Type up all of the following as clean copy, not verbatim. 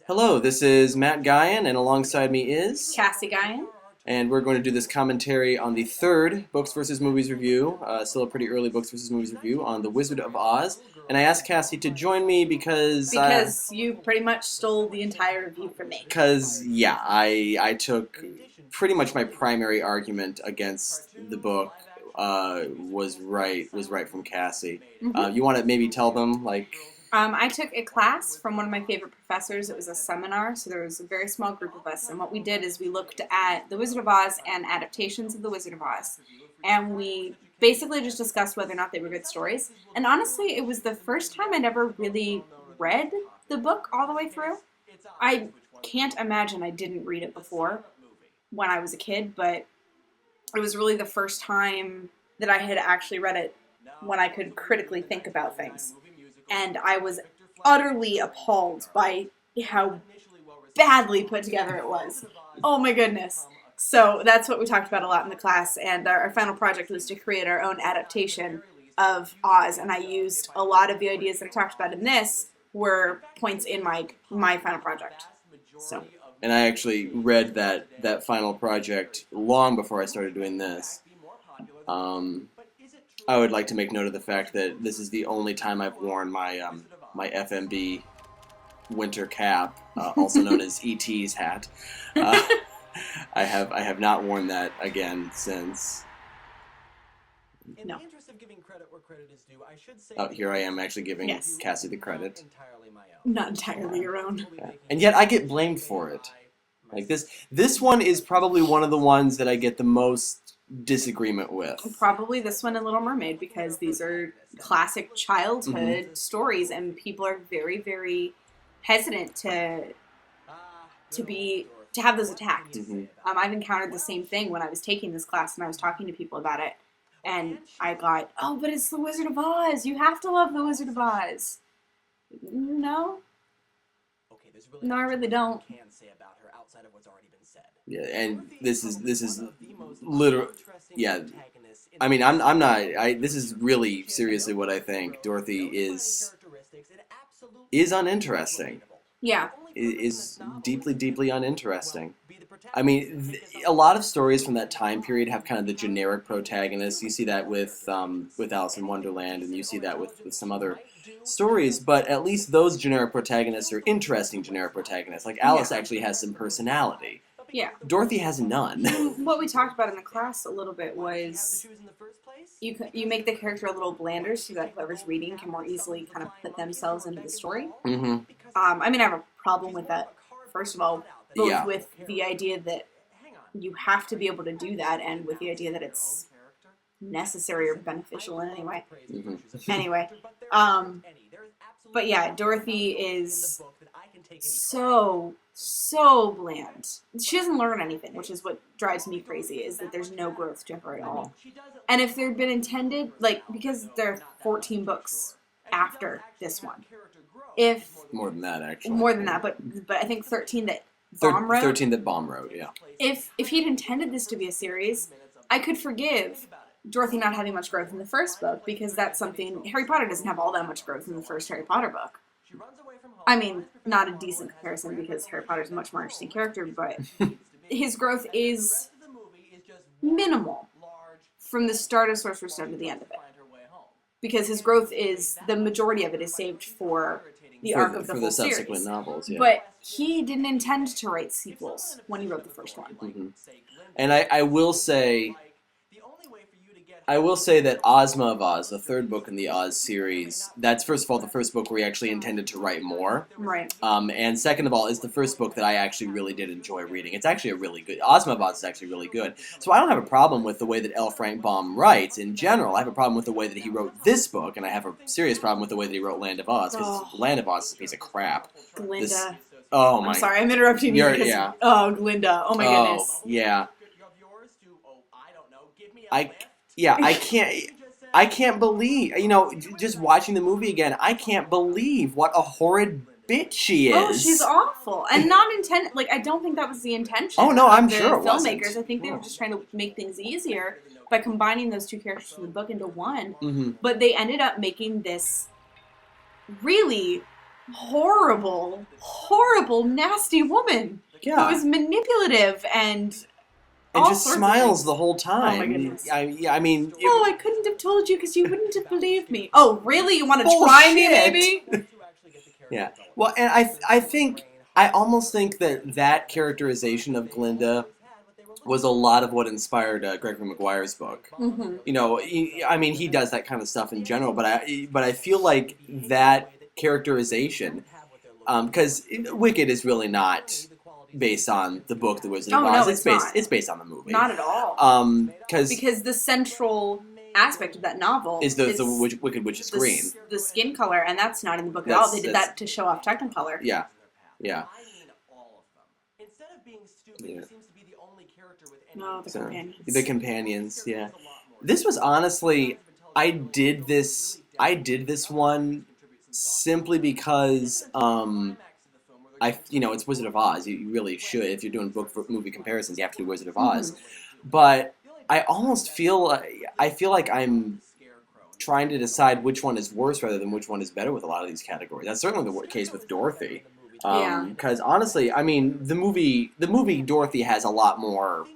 Hello, this is Matt Guyan, and alongside me is... Cassie Guyan. And we're going to do this commentary on the third Books vs. Movies review, still a pretty early Books vs. Movies review, on The Wizard of Oz. And I asked Cassie to join me because... Because you pretty much stole the entire review from me. Because, yeah, I took pretty much my primary argument against the book was right from Cassie. Mm-hmm. You want to maybe tell them, like... I took a class from one of my favorite professors. It was a seminar, so there was a very small group of us. And what we did is we looked at The Wizard of Oz and adaptations of The Wizard of Oz. And we basically just discussed whether or not they were good stories. And honestly, it was the first time I'd ever really read the book all the way through. I can't imagine I didn't read it before when I was a kid, but it was really the first time that I had actually read it when I could critically think about things. And I was utterly appalled by how badly put together it was. Oh my goodness. So that's what we talked about a lot in the class, and our final project was to create our own adaptation of Oz, and I used a lot of the ideas that I talked about in this were points in my final project. So. And I actually read that final project long before I started doing this. I would like to make note of the fact that this is the only time I've worn my my FMB winter cap, also known as ET's hat. I have not worn that again since. No. Oh, here I am actually giving Cassie the credit. Not entirely your own. Yeah. And yet I get blamed for it. Like this one is probably one of the ones that I get the most disagreement with. Probably this one and Little Mermaid, because these are classic childhood stories, and people are very, very hesitant to have those attacked. I've encountered the same thing when I was taking this class and I was talking to people about it, and I got, oh, but it's The Wizard of Oz. You have to love The Wizard of Oz. No. No, I really don't. Yeah, and this is literally, yeah. I mean, I'm not. This is really seriously what I think. Dorothy is uninteresting. Yeah, is deeply uninteresting. I mean, a lot of stories from that time period have kind of the generic protagonist. You see that with Alice in Wonderland, and you see that with some other stories. But at least those generic protagonists are interesting generic protagonists. Like Alice actually has some personality. Yeah. Dorothy has none. What we talked about in the class a little bit was you make the character a little blander so that whoever's reading can more easily kind of put themselves into the story. Mm-hmm. I mean, I have a problem with that, first of all, both with the idea that you have to be able to do that and with the idea that it's necessary or beneficial in any way. Mm-hmm. Anyway, but yeah, Dorothy is so bland. She doesn't learn anything, which is what drives me crazy, is that there's no growth to her at all. And if there'd been intended, like, because there are 14 books after this one. More than that, actually. More than that, but I think 13 that Baum wrote. 13 that Baum wrote, yeah. If he'd intended this to be a series, I could forgive Dorothy not having much growth in the first book, because that's something... Harry Potter doesn't have all that much growth in the first Harry Potter book. I mean, not a decent comparison, because Harry Potter's a much more interesting character, but his growth is minimal from the start of Sorcerer's Stone to the end of it. Because his growth is, the majority of it is saved for the arc of the whole series. For the subsequent novels, yeah. But he didn't intend to write sequels when he wrote the first one. Mm-hmm. And I will say that Ozma of Oz, the third book in the Oz series, that's first of all the first book where he actually intended to write more. Right. And second of all, is the first book that I actually really did enjoy reading. It's actually a really good... Ozma of Oz is actually really good. So I don't have a problem with the way that L. Frank Baum writes in general. I have a problem with the way that he wrote this book, and I have a serious problem with the way that he wrote Land of Oz, because Land of Oz is a piece of crap. Glinda. I'm sorry, I'm interrupting you because... Oh, Glinda. Oh, my goodness. Yeah. I can't believe, just watching the movie again, I can't believe what a horrid bitch she is. Oh, she's awful. And not intended, like, I don't think that was the intention. Oh, no, I'm of the sure it filmmakers. wasn't. I think they were just trying to make things easier by combining those two characters from the book into one. Mm-hmm. But they ended up making this really horrible, horrible, nasty woman who Yeah. was manipulative and And all just sorts of smiles things. the whole time. Oh my goodness. I mean, Oh, I couldn't have told you because you wouldn't have believed me. Oh, really? You want to try me, maybe? yeah. Well, and I think, I almost think that characterization of Glinda was a lot of what inspired Gregory Maguire's book. Mm-hmm. You know, I mean, he does that kind of stuff in general, but I feel like that characterization, because Wicked is really not based on the book The Wizard of Oh, Oz. no, It's based on the movie. Not at all. Because the central aspect of that novel is the Wicked Witch is green. The skin color, and that's not in the book at all. They did that to show off Technicolor. Yeah, yeah. Yeah. No, the companions. The companions, yeah. This was honestly, I did this one simply because it's Wizard of Oz. You really should, if you're doing book for movie comparisons, you have to do Wizard of Oz. Mm-hmm. But I almost feel like I'm trying to decide which one is worse rather than which one is better with a lot of these categories. That's certainly the case with Dorothy. Because honestly, I mean, the movie Dorothy has a lot more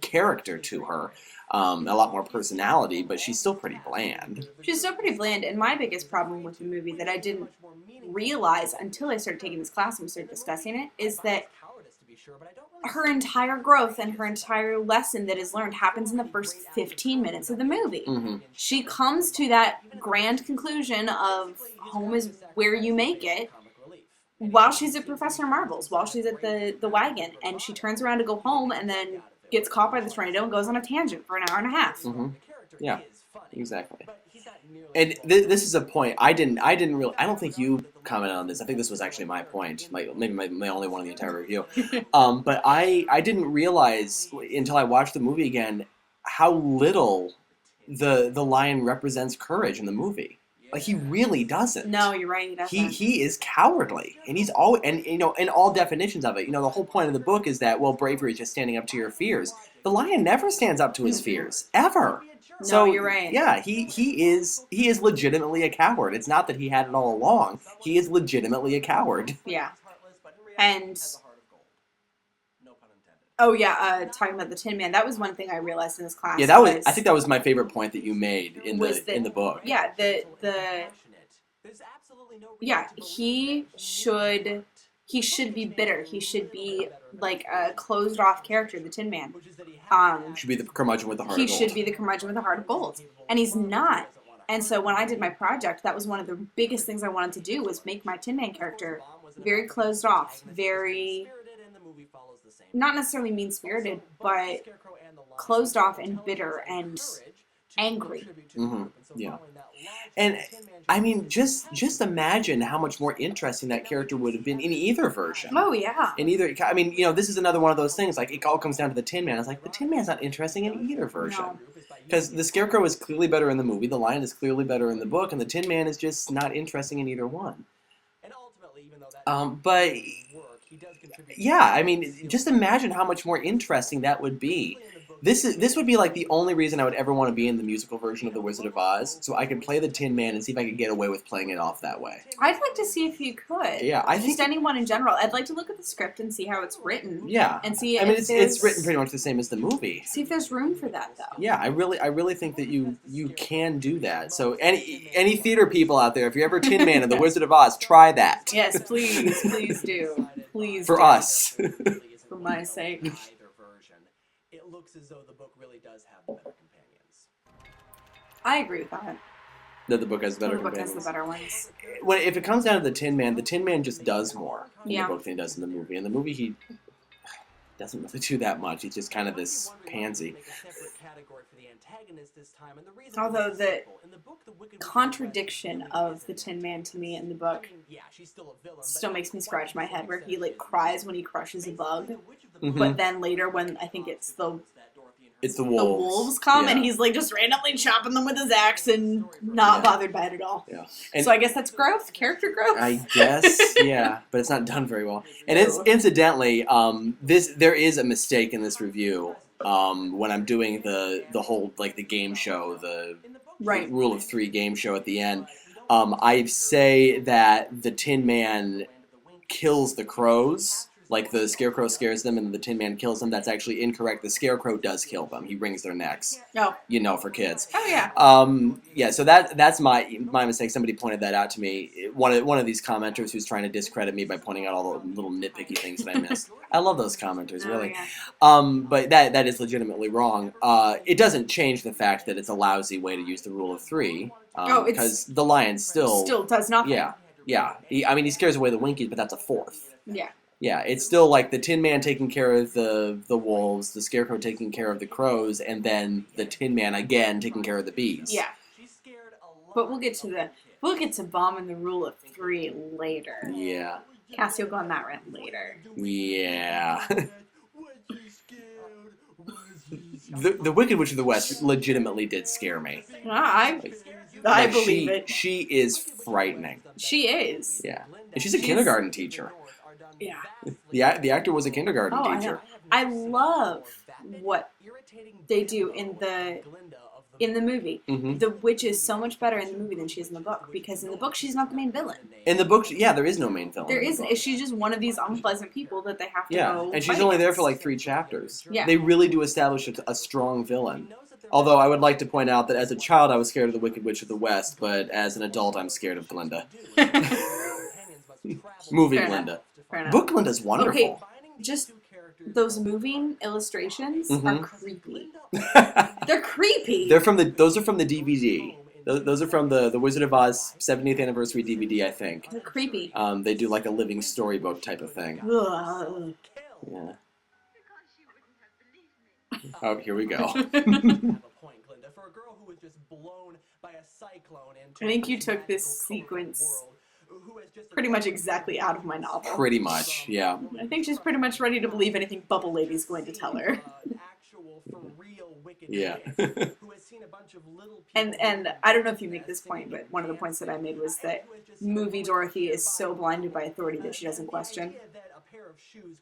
character to her, a lot more personality, but she's still pretty bland. She's still pretty bland, and my biggest problem with the movie that I didn't realize until I started taking this class and we started discussing it is that her entire growth and her entire lesson that is learned happens in the first 15 minutes of the movie. Mm-hmm. She comes to that grand conclusion of home is where you make it while she's at Professor Marvel's, while she's at the wagon, and she turns around to go home and then gets caught by the tornado and goes on a tangent for an hour and a half. Mm-hmm. Yeah, exactly. And this is a point I don't think you commented on this. I think this was actually my point, maybe my only one in the entire review. But I didn't realize until I watched the movie again how little the lion represents courage in the movie. Like, he really doesn't. No, you're right. He doesn't. He is cowardly, and he's always, and in all definitions of it. The whole point of the book is that, well, bravery is just standing up to your fears. The lion never stands up to his fears ever. No, So you're right. Yeah, he is legitimately a coward. It's not that he had it all along. He is legitimately a coward. Yeah, and talking about the Tin Man, that was one thing I realized in this class. Yeah, I think that was my favorite point that you made in the book. Yeah, he should be bitter. He should be like a closed off character, the Tin Man. Should be the curmudgeon with the heart of gold. He should be the curmudgeon with the heart of gold, and he's not. And so when I did my project, that was one of the biggest things I wanted to do was make my Tin Man character very closed off, very not necessarily mean-spirited, but closed off and bitter and angry. Mm-hmm. Yeah. And, I mean, just imagine how much more interesting that character would have been in either version. Oh, yeah. This is another one of those things, like, it all comes down to the Tin Man. It's like, the Tin Man's not interesting in either version. Because the Scarecrow is clearly better in the movie, the Lion is clearly better in the book, and the Tin Man is just not interesting in either one. But... yeah, I mean, just imagine how much more interesting that would be. This would be like the only reason I would ever want to be in the musical version of The Wizard of Oz, so I could play the Tin Man and see if I could get away with playing it off that way. I'd like to see if you could. Yeah, just anyone in general. I'd like to look at the script and see how it's written. Yeah, and see. It's written pretty much the same as the movie. See if there's room for that, though. Yeah, I really think that you can do that. So any theater people out there, if you're ever Tin Man in The Wizard of Oz, try that. Yes, please do. Please for do. us. For my sake. It looks as though the book really does have better companions. I agree with that. That the book has better The companions. book has the better ones. If it comes down to the Tin Man just does more in Yeah. the book than he does in the movie. In the movie, he doesn't really do that much. He's just kind of this pansy. Although the contradiction of the Tin Man to me in the book still makes me scratch my head, where he like cries when he crushes a bug, Mm-hmm. but then later when I think it's the wolves come, yeah. and he's like just randomly chopping them with his axe and not bothered by it at all. Yeah. So I guess that's growth, character growth. I guess, yeah, but it's not done very well. And incidentally, there is a mistake in this review when I'm doing the whole like the game show, the right. Rule of 3 game show at the end. I say that the Tin Man kills the crows. Like, the Scarecrow scares them and the Tin Man kills them. That's actually incorrect. The Scarecrow does kill them. He wrings their necks. Oh. You know, for kids. Oh, yeah. Yeah, so that's my mistake. Somebody pointed that out to me. One of these commenters who's trying to discredit me by pointing out all the little nitpicky things that I missed. I love those commenters, really. Oh, yeah. But that is legitimately wrong. It doesn't change the fact that it's a lousy way to use the rule of three. Because the lion still does nothing. Yeah. He scares away the Winkies, but that's a fourth. Yeah. Yeah, it's still like the Tin Man taking care of the wolves, the Scarecrow taking care of the crows, and then the Tin Man again taking care of the bees. Yeah. But we'll get to Bomb and the Rule of Three later. Yeah. Cassie will go on that rant later. Yeah. The Wicked Witch of the West legitimately did scare me. I believe it. She is frightening. She is. Yeah. And she's a kindergarten teacher. Yeah. The actor was a kindergarten teacher. I love what they do in the movie. Mm-hmm. The witch is so much better in the movie than she is in the book, because in the book she's not the main villain. In the book, there is no main villain. There isn't. She's just one of these unpleasant people that they have to go and she's fight only there against. for like 3 chapters. Yeah. They really do establish a strong villain. Although I would like to point out that as a child I was scared of the Wicked Witch of the West, but as an adult I'm scared of Glinda. Movie Fair Glinda. Fair enough. Book Glinda's wonderful. Okay, just those moving illustrations are creepy. They're creepy. Those are from the DVD. Those are from the Wizard of Oz 70th anniversary DVD, I think. They're creepy. They do like a living storybook type of thing. Ugh. Yeah. Oh, here we go. I think you took this sequence pretty much exactly out of my novel. Pretty much, yeah. I think she's pretty much ready to believe anything Bubble Lady's going to tell her. Yeah. And I don't know if you make this point, but one of the points that I made was that movie Dorothy is so blinded by authority that she doesn't question.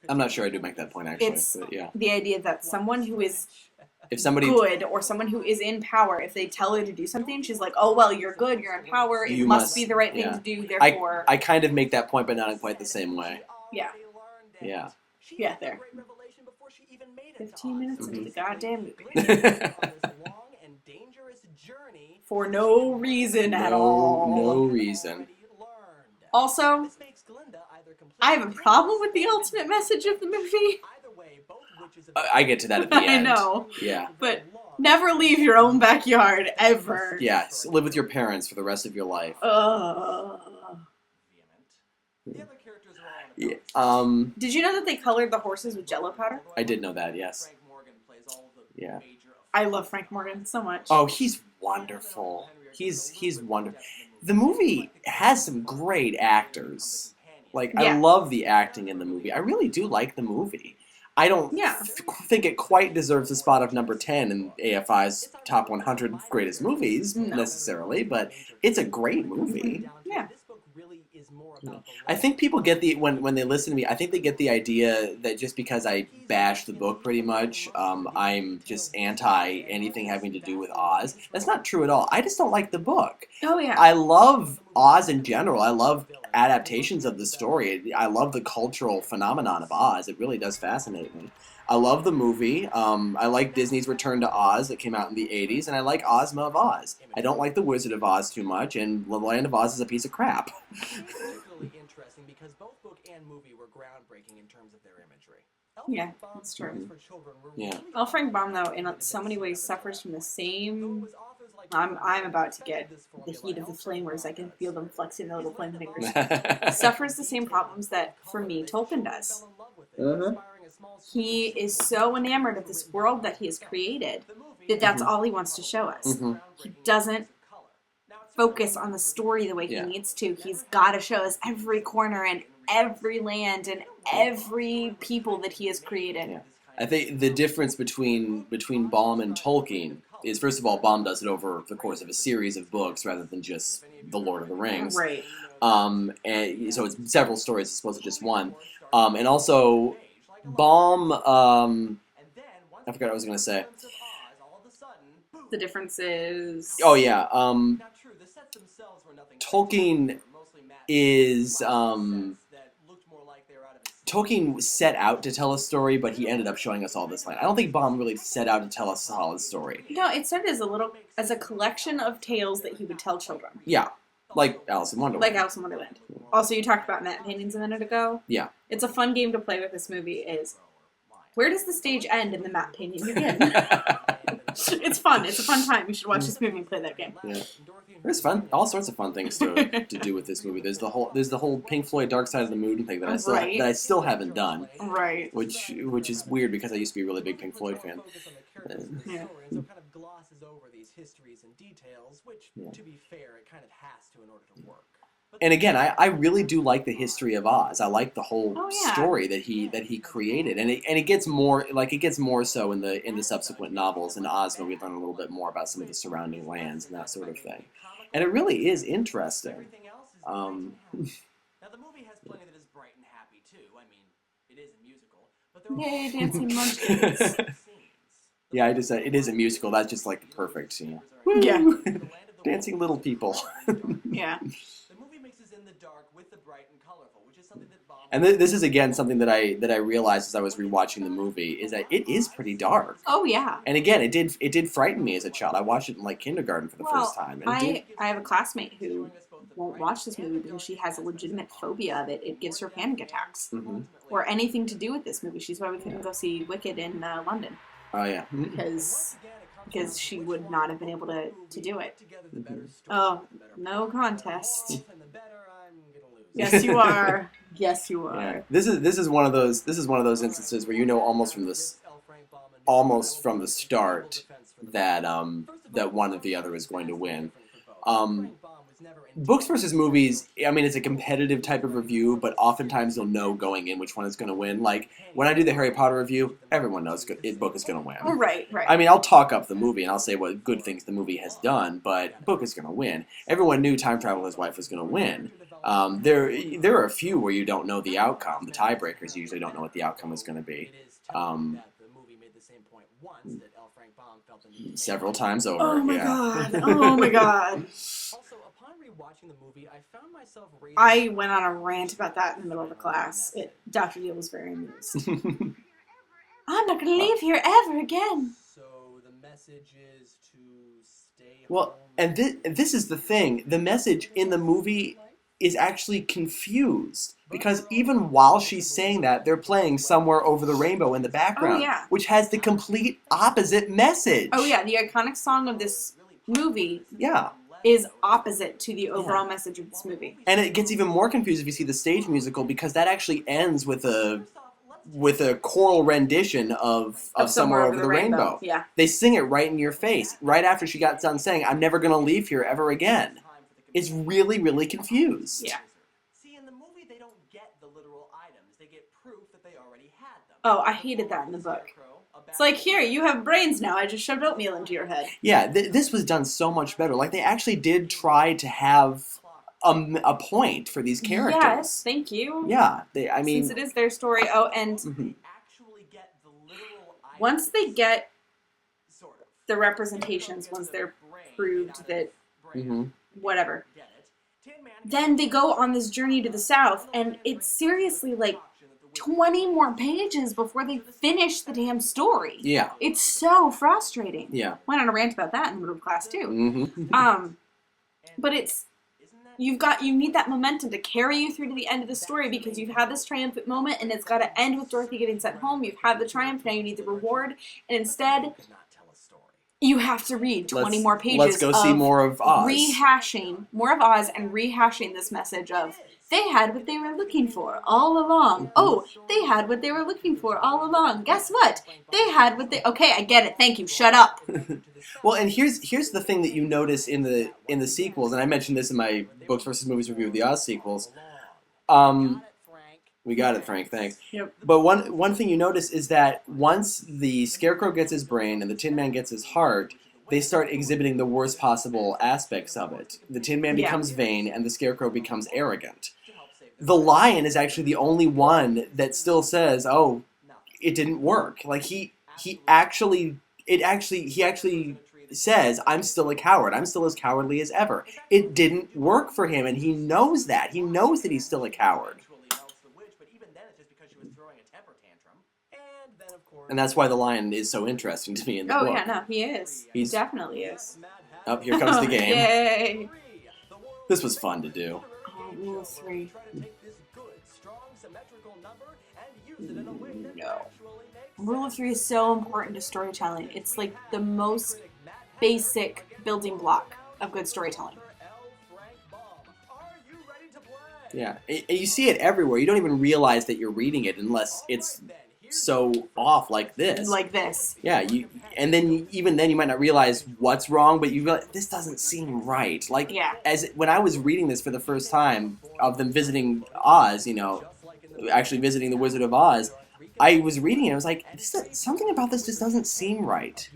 I'm not sure I do make that point, actually. It's but yeah. the idea that someone who is If somebody good or someone who is in power, if they tell her to do something, she's like, oh, well, you're good, you're in power, it You must be the right thing yeah. to do, therefore... I kind of make that point, but not in quite the same way. Yeah. Yeah. Yeah, there. 15 minutes into the goddamn movie. For no reason at all. No reason. Also, I have a problem with the ultimate message of the movie. I get to that at the end. I know. Yeah. But never leave your own backyard, ever. Yeah, so live with your parents for the rest of your life. Yeah. Did you know that they colored the horses with Jello powder? I did know that, yes. Yeah. I love Frank Morgan so much. Oh, he's wonderful. He's wonderful. The movie has some great actors. Like, I love the acting in the movie. I really do like the movie. I don't think it quite deserves a spot of number 10 in AFI's top 100 greatest movies, necessarily, but it's a great movie. Yeah. I think people get when they listen to me, I think they get the idea that just because I bash the book pretty much, I'm just anti anything having to do with Oz. That's not true at all. I just don't like the book. Oh, yeah. I love Oz in general. I love adaptations of the story. I love the cultural phenomenon of Oz. It really does fascinate me. I love the movie. I like Disney's Return to Oz that came out in the 80s, and I like Ozma of Oz. I don't like The Wizard of Oz too much, and The Land of Oz is a piece of crap. Particularly interesting because both book and movie were groundbreaking in terms of their imagery. Yeah, that's true. Yeah. Well, Frank Baum, though, in so many ways suffers from the same... I'm about to get the heat of the flamers. I can feel them flexing their little flame fingers. Suffers the same problems that, for me, Tolkien does. He is so enamored of this world that he has created that that's all he wants to show us. He doesn't focus on the story the way he needs to. He's got to show us every corner and every land and every people that he has created. Yeah. I think the difference between Baum and Tolkien is, first of all, Baum does it over the course of a series of books rather than just The Lord of the Rings. Right. And so it's several stories as opposed to just one. And also, Baum, I forgot what I was going to say. The difference is... Oh, yeah. Tolkien is Tolkien set out to tell a story, but he ended up showing us all this land. I don't think Baum really set out to tell a solid story. No, it started as a collection of tales that he would tell children. Yeah, like Alice in Wonderland. Like Alice in Wonderland. Also, you talked about matte paintings a minute ago. Yeah. It's a fun game to play with this movie is, where does the stage end and the matte painting begin? It's fun. It's a fun time. You should watch this movie and play that game. Yeah. There's all sorts of fun things to do with this movie. There's the whole Pink Floyd Dark Side of the Moon thing that I still haven't done. Right. Which is weird because I used to be a really big Pink Floyd fan. Yeah. So it kind of glosses over these histories and details, which, to be fair, it kind of has to in order to work. And again, I really do like the history of Oz. I like the whole story that he created, and it gets more so in the subsequent novels. In Oz, we learn a little bit more about some of the surrounding lands and that sort of thing, and it really is interesting. Now the movie has plenty that is bright and happy too. I mean, it is a musical, but there are Yay, dancing munchkins. Yeah, I just said it is a musical. That's just like the perfect scene. Yeah. Dancing little people. Yeah. And this is again something that I realized as I was rewatching the movie is that it is pretty dark. Oh yeah. And again, it did frighten me as a child. I watched it in like kindergarten for the first time. And I have a classmate who won't watch this movie because she has a legitimate phobia of it. It gives her panic attacks or anything to do with this movie. She's why we couldn't go see Wicked in London. Oh yeah. Because she would not have been able to do it. Oh, no contest. Yes, you are. Yes, you are. Yeah. This is one of those instances where you know almost from the start that one or the other is going to win. Books versus movies, I mean, it's a competitive type of review, but oftentimes you'll know going in which one is going to win. Like, when I do the Harry Potter review, everyone knows book is going to win. Right. I mean, I'll talk up the movie, and I'll say what good things the movie has done, but book is going to win. Everyone knew Time Traveler's Wife was going to win. There are a few where you don't know the outcome. The tiebreakers usually don't know what the outcome is going to be. Several times over. Oh my god. Oh my god. I went on a rant about that in the middle of the class. Dr. Deal was very amused. I'm not going to leave here ever again. So the message is to stay Well, and this is the thing. The message in the movie is actually confused. Because even while she's saying that, they're playing Somewhere Over the Rainbow in the background. Which has the complete opposite message. Oh yeah, the iconic song of this movie is opposite to the overall message of this movie. And it gets even more confused if you see the stage musical, because that actually ends with a choral rendition of Somewhere Over the Rainbow. Yeah. They sing it right in your face, right after she got done saying, I'm never going to leave here ever again. It's really, really confused. Yeah. See, in the movie, they don't get the literal items. They get proof that they already had them. Oh, I hated that in the book. It's like, here, you have brains now. I just shoved oatmeal into your head. Yeah, this was done so much better. Like, they actually did try to have a point for these characters. Yes, thank you. Yeah, since it is their story. Oh, and once they get the representations, once they're proved that whatever, then they go on this journey to the south, and it's seriously like 20 more pages before they finish the damn story. Yeah. It's so frustrating. Yeah. Went on a rant about that in the middle of class too. But you need that momentum to carry you through to the end of the story, because you've had this triumphant moment and it's got to end with Dorothy getting sent home. You've had the triumph, now you need the reward, and instead you have to read 20 more pages. Let's go see more of Oz. Rehashing more of Oz and rehashing this message of, they had what they were looking for all along. Oh, they had what they were looking for all along. Guess what? They had what they... Okay, I get it. Thank you. Shut up. Well, and here's the thing that you notice in the sequels, and I mentioned this in my Books versus Movies review of the Oz sequels. We got it, Frank. Thanks. Yep. But one thing you notice is that once the Scarecrow gets his brain and the Tin Man gets his heart, they start exhibiting the worst possible aspects of it. The Tin Man becomes vain, and the Scarecrow becomes arrogant. The Lion is actually the only one that still says, "Oh, it didn't work." Like he actually says, I'm still a coward. I'm still as cowardly as ever. It didn't work for him, and he knows that. He knows that he's still a coward. And that's why the lion is so interesting to me in the book. Oh, yeah, no, he is. He definitely is. Oh, here comes the game. Yay! This was fun to do. Oh, Rule of 3. No. Rule of 3 is so important to storytelling. It's like the most basic building block of good storytelling. Yeah, and you see it everywhere. You don't even realize that you're reading it unless it's so off like this. Like this. Yeah, even then you might not realize what's wrong, but you realize this doesn't seem right. Like, Yeah. when I was reading this for the first time of them visiting Oz, actually visiting the Wizard of Oz, I was reading it. I was like, something about this just doesn't seem right.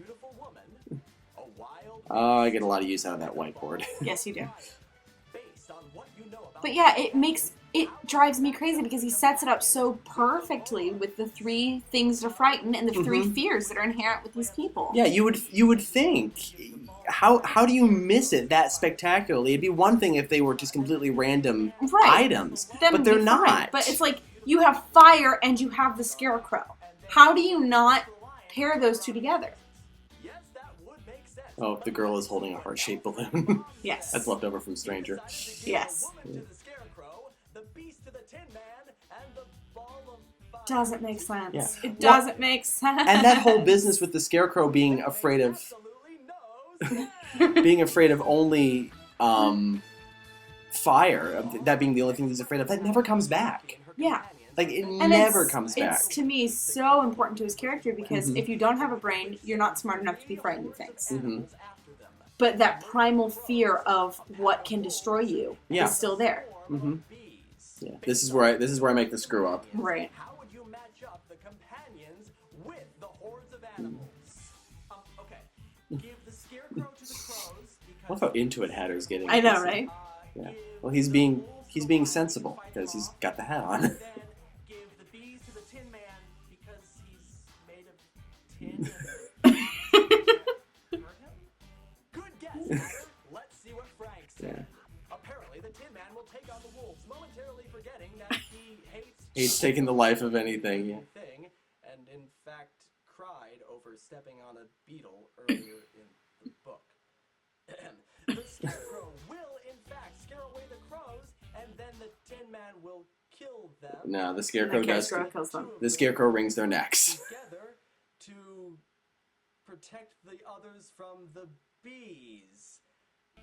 Oh, I get a lot of use out of that whiteboard. Yes, you do. But yeah, it drives me crazy because he sets it up so perfectly with the 3 things to frighten and the 3 fears that are inherent with these people. Yeah, you would think, how do you miss it that spectacularly? It'd be one thing if they were just completely random items, but they're not. But it's like, you have fire and you have the scarecrow. How do you not pair those 2 together? Oh, the girl is holding a heart-shaped balloon. Yes. That's left over from Stranger. Yes. Doesn't make sense. Yeah. It doesn't make sense. And that whole business with the scarecrow being afraid of only fire, that being the only thing he's afraid of, that never comes back. Yeah. Like, it never comes back. It's, to me, so important to his character because if you don't have a brain, you're not smart enough to be frightened of things. But that primal fear of what can destroy you is still there. Yeah. This is where I make the screw up. Right. I love how into it Hatter's getting. I know, right? Yeah. Well, he's being sensible because he's got the hat on. Give the bees to the Tin Man because he's made of tin. Good guess. Let's see what Frank said. Apparently, the Tin Man will take on the wolves, momentarily forgetting that he hates taking the life of anything. Yeah. And in fact cried over stepping on a beetle earlier in the book. The Scarecrow will, in fact, scare away the crows, and then the Tin Man will kill them. No, the Scarecrow does. Kills them. The Scarecrow wrings their necks. Together to protect the others from the bees,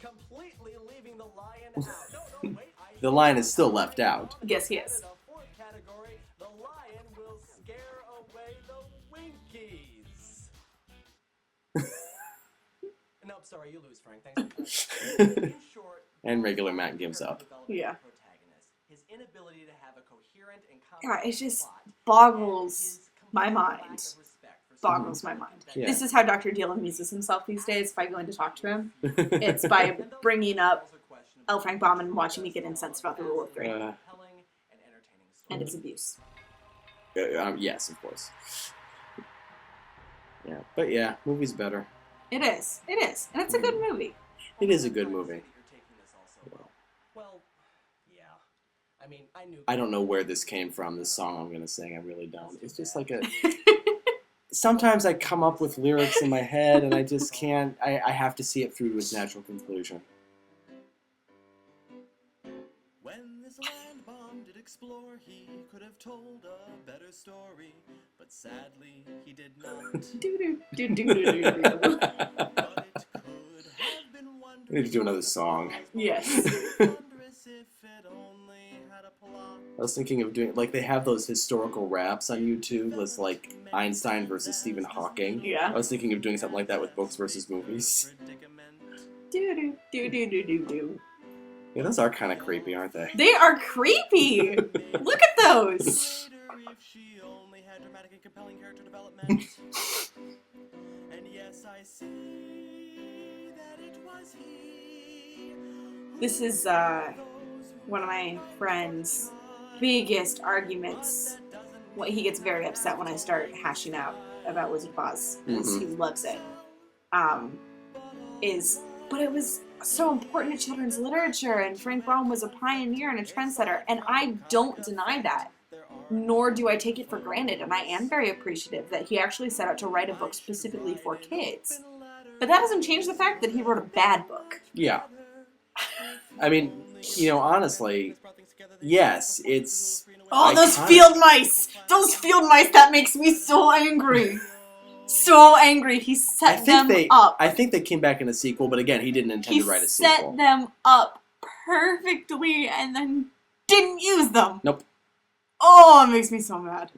completely leaving the lion out. No, wait. The lion is still left out. Yes, he is. In the 4th category, the lion will scare away the Winkies. No, sorry, you lose, Frank. Thanks for that. In short, And regular Matt gives up. Yeah. His inability to have a coherent and Yeah, it just boggles my mind. Boggles my mind. Yeah. This is how Dr. Deal amuses himself these days if I go in to talk to him. It's by bringing up L. Frank Baum and watching me get incensed about the Rule of 3. And its abuse. Yes, of course. Yeah, but yeah, movie's better. It is. It is. And it's a good movie. It is a good movie. Well, yeah. I mean, I knew. I don't know where this came from, this song I'm going to sing. I really don't. It's just like a... Sometimes I come up with lyrics in my head and I just can't... I have to see it through to its natural conclusion. When this land bomb did explore, he could have told a better story, but sadly he did not. Do-do-do-do-do-do. But it could have been wonderful. We need to do another song. Yes. Wondrous if it only had a plot. I was thinking of doing... Like, they have those historical raps on YouTube. That's like Einstein versus Stephen Hawking. Yeah. I was thinking of doing something like that with books versus movies. Predicament. Do-do-do-do-do-do. Yeah, those are kind of creepy, aren't they? They are creepy. Look at those. Later, if she only had dramatic and compelling character development. And yes, I see that it was he. This is one of my friend's biggest arguments. Well, he gets very upset when I start hashing out about Wizard of Oz because he loves it. but it was so important to children's literature, and Frank Baum was a pioneer and a trendsetter, and I don't deny that, nor do I take it for granted, and I am very appreciative that he actually set out to write a book specifically for kids. But that doesn't change the fact that he wrote a bad book. Yeah. I mean, honestly, yes, it's Oh, those iconic. field mice! Those field mice, that makes me so angry. So angry. He set them up. I think they came back in a sequel, but again, he didn't intend to write a sequel. He set them up perfectly and then didn't use them. Nope. Oh, it makes me so mad.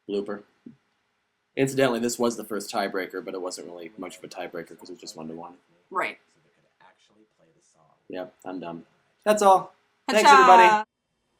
Blooper. Incidentally, this was the first tiebreaker, but it wasn't really much of a tiebreaker because it was just 1-1. Right. Yep, I'm done. That's all. Thanks, Ta-cha. everybody.